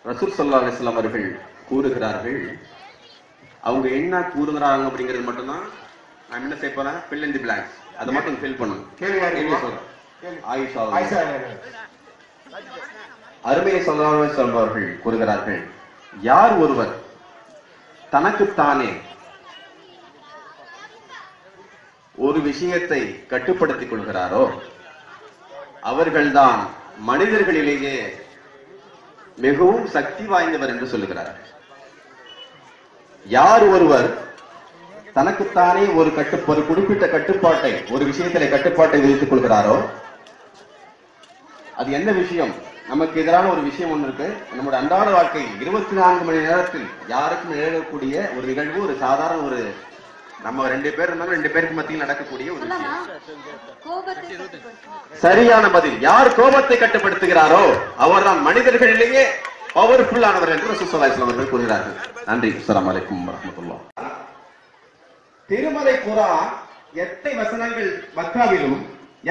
ரசூல் ஸல்லல்லாஹு அலைஹி வஸல்லம் அவர்கள் கூறுகிறார்கள். அவங்க என்ன கூறுகிறாங்க அப்படிங்கிறது மட்டும்தான் நான் என்ன செய்ய போறேன், fill in the blanks. அதை மட்டும் ஃபில் பண்ணணும். அருமை ஸல்லல்லாஹு அலைஹி வஸல்லம் அவர்கள் கூறுகிறார்கள், யார் ஒருவர் தனக்குத்தானே ஒரு விஷயத்தை கட்டுப்படுத்திக் கொள்கிறாரோ அவர்கள்தான் மனிதர்களிலேயே மிகவும் சக்தி வாய்ந்தவர் என்று சொல்லுகிறார். யார் ஒருவர் தனக்குத்தானே ஒரு குறிப்பிட்ட கட்டுப்பாட்டை, ஒரு விஷயத்திலே கட்டுப்பாட்டை விதித்துக் கொள்கிறாரோ, அது என்ன விஷயம், நமக்கு எதிரான ஒரு விஷயம் ஒன்று இருக்கு, நம்முடைய அன்றாட வாழ்க்கையில் 24 மணி நேரத்தில் யாருக்கும் நிகழக்கூடிய ஒரு நிகழ்வு, ஒரு சாதாரண ஒரு நம்ம 2 பேர் இருந்தாலும் 2 பேருக்கு மத்தியில் நடக்கக்கூடிய ஒரு விஷயம். சரியான பதில். யார் கோபத்தை கட்டுப்படுத்துகிறாரோ அவர்தான் மனிதர்களிலேயே பவர்ஃபுல் ஆனவர் என்று ரசூல் ஸல்லல்லாஹு அலைஹி வஸல்லம் அவர்கள் கூறுகிறார்கள். நன்றி. அஸ்ஸலாமு அலைக்கும் வரஹ்மத்துல்லாஹ். திருமலை குர்ஆன் எத்தனை வசனங்கள் மக்காவிலும்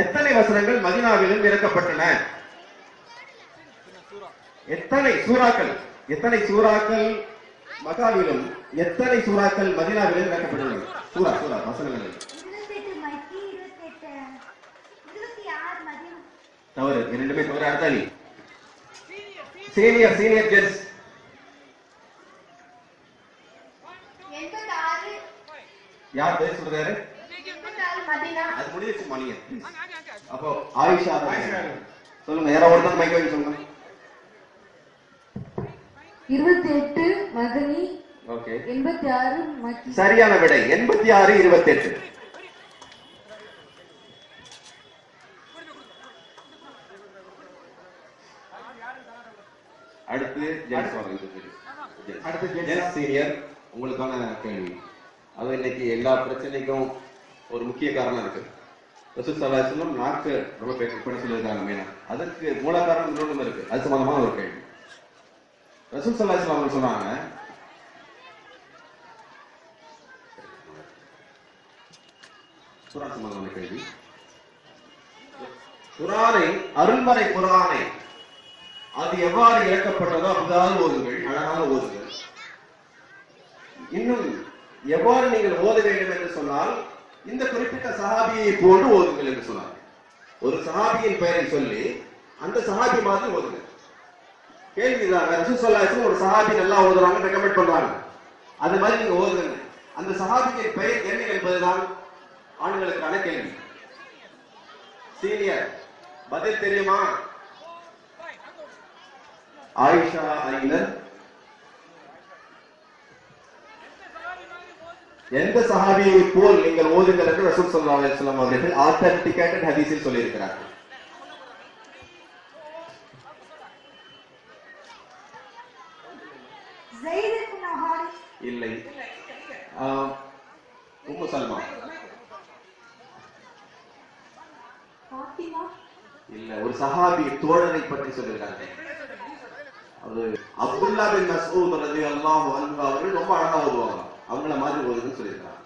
எத்தனை வசனங்கள் மதீனாவிலும் இறக்கப்பட்டன? எத்தனை சூறாக்கள் மக்காவிலும் எத்தனை சூறாக்கள் மதீனாவிலும் இறக்கப்பட்டன? சூரா வசனங்கள் தவறு. இரண்டுமே தவறு. அடுத்தாளி சீனியர் ஜென்ஸ். யார் பேர் சொல்றாரு? அது முடிஞ்சிச்சு மணியன். அப்போ ஆயிஷா சொல்லுங்க. யாரோ ஒருத்தர் மைக் வாங்கி சொல்லுங்க. 28 மதனி. ஓகே. 86 மக்கி. சரியான விடை 86 28. அடுத்து ஜென்ஸ் சீனியர், உங்களுக்கான கேள்வி. அது இன்னைக்கு எல்லா பிரச்சனைக்கும் ஒரு முக்கிய காரணம் இருக்கு. ரசூல் ஸல்லல்லாஹு அலைஹி வஸல்லம் நாக்கு ரொம்ப பேச சொல்லியிருக்காங்க மெயினா. அதற்கு மூல காரணம் இன்னொன்று இருக்கு. அது சம்பந்தமான ஒரு கேள்வி. ரசூல் ஸல்லல்லாஹு அலைஹி வஸல்லம் சொன்னாங்க, குர்ஆன் சம்பந்தமான கேள்வி. குர்ஆனை, அருள்மறை குர்ஆனை அது எவ்வாறு இறக்கப்பட்டதோ அப்படிதான் ஓதுங்கள், அழகாக ஓதுங்கள். இன்னும் எவ்வாறு நீங்கள் ஓத வேண்டும் என்று சொன்னால் இந்த குறிப்பிட்ட சஹாபியை போன்று ஓதுங்கள் என்று சொன்னார். ஒரு சஹாபியின் பெயரை சொல்லி அந்த சஹாபி மாதிரி ஓதுங்கள். கேள்விதான், ரசூல் ஸல்லல்லாஹு அலைஹி வஸல்லம் ஒரு சஹாபி நல்லா ஓதுறாங்க, ரெக்கமெண்ட் பண்றாங்க, அது மாதிரி நீங்க ஓதுங்க. அந்த சஹாபியின் பெயர் என்ன என்பதுதான் ஆண்களுக்கான கேள்வி. சீனியர் பதில் தெரியுமா? ஆயிஷா ஐனர். எந்த சஹாபியை போல் நீங்கள் ஓதுங்கள் என்று ரசூல் ஸல்லல்லாஹு அலைஹி வஸல்லம் அவர்கள் ஆத்தென்டிகேட்டட் ஹதீஸில் சொல்லியிருக்கிறார்கள். இல்லை. உம்மு சல்மா இல்ல. ஒரு சஹாபி தோழரை பற்றி சொல்லியிருக்காங்க. அது அப்துல்லா பின் மஸ்ஊத் ரலியல்லாஹு அன்ஹு அவர்கள் ரொம்ப அழகா ஓதுவாங்க, அவங்கள மாதிரி ஓதுன்னு சொல்லியிருக்காங்க.